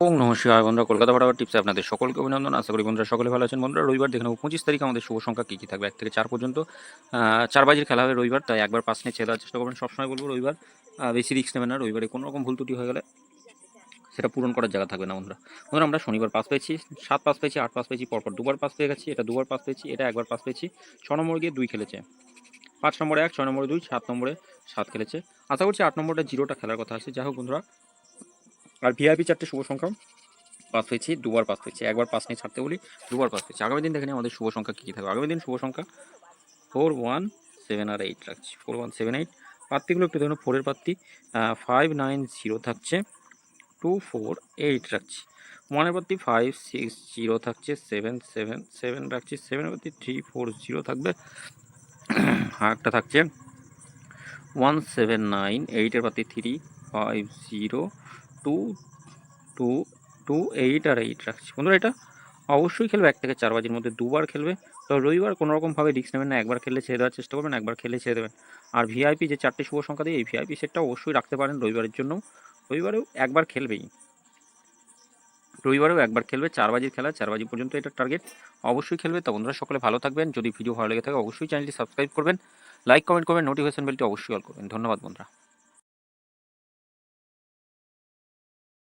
ওম নমঃ শিবায়। বন্ধুরা, কলকাতা বরাবর টিপসে আপনাদের সকলকে অভিনন্দন। আশা করি বন্ধুরা সকলে ভালো আছেন। বন্ধুরা, রবিবার দেখে নেব 25 তারিখ আমাদের শুভ সংখ্যা কী কী থাকবে 1 থেকে 4 পর্যন্ত। 4 বাজির খেলা হবে রবিবার, তাই একবার পাস নিয়ে ছেড়ে দেওয়ার চেষ্টা করবেন। সবসময় বলবো রবিবার বেশি রিস্ক নেবেন না। রবিবারে কোনো রকম ভুল ত্রুটি হয়ে গেলে সেটা পূরণ করার জায়গা থাকবে না। বন্ধুরা আমরা শনিবার পাস পেয়েছি, 7 পাস পেয়েছি, 8 পাস পেয়েছি, পরপর দুবার পাস পেয়ে গেছি। এটা দুবার পাস পেয়েছি, এটা একবার পাস পেয়েছি। 6 নম্বর গিয়ে 2 খেলেছে, 5 নম্বরে 1, 6 নম্বরে 2, 7 নম্বরে 7 খেলেছে। আশা করছি 8 নম্বরটা জিরোটা খেলার কথা আছে। যাই হোক বন্ধুরা, আর ভিআইপি 4টে শুভ সংখ্যা পাস পেয়েছি, দুবার পাস পেয়েছি। একবার পাস নিয়ে ছাড়তে বলি, দুবার পাস পেয়েছি। আগামী দিন দেখে নিই আমাদের শুভ সংখ্যা কী কী থাকবে। আগামী দিন শুভ সংখ্যা 4, 1, 7 আর 8 রাখছি। 4, 1, 7, 8 প্রার্থীগুলো একটু দেখুন। 4 এর প্রার্থী 5, 9, 0 থাকছে, 2, 4, 8 রাখছি। 1 এর প্রার্থী 5, 6, 0 থাকছে, 7, 7, 7 রাখছি। 7 এর প্রার্থী 3, 4, 0 থাকবে। একটা থাকছে 1, 7, 9, 8 এর প্রার্থী 3, 5, 0, 2, 2, 2, 8 আর 8 রাখছি। বন্ধুরা, এটা অবশ্যই খেলবে 1 থেকে 4 বাজির মধ্যে, দুবার খেলবে। তো রবিবার কোনোরকমভাবে রিস্ক নেবেন না। একবার খেললে ছেড়ে দেওয়ার চেষ্টা করবেন, একবার খেলে ছেড়ে দেবেন। আর ভিআইপি যে 4টে শুভ সংখ্যা দিয়ে, এই ভিআইপি সেটটা অবশ্যই রাখতে পারেন রবিবারের জন্য। রবিবারেও একবার খেলবেই, রবিবারেও একবার খেলবে। 4 বাজির খেলা, 4 বাজি পর্যন্ত এটা টার্গেট, অবশ্যই খেলবে। তো বন্ধুরা সকলে ভালো থাকবেন। যদি ভিডিও ভালো লেগে থাকে অবশ্যই চ্যানেলটি সাবস্ক্রাইব করবেন, লাইক কমেন্ট করবেন, নোটিফিকেশন বেলটি অবশ্যই অল করবেন। ধন্যবাদ বন্ধুরা।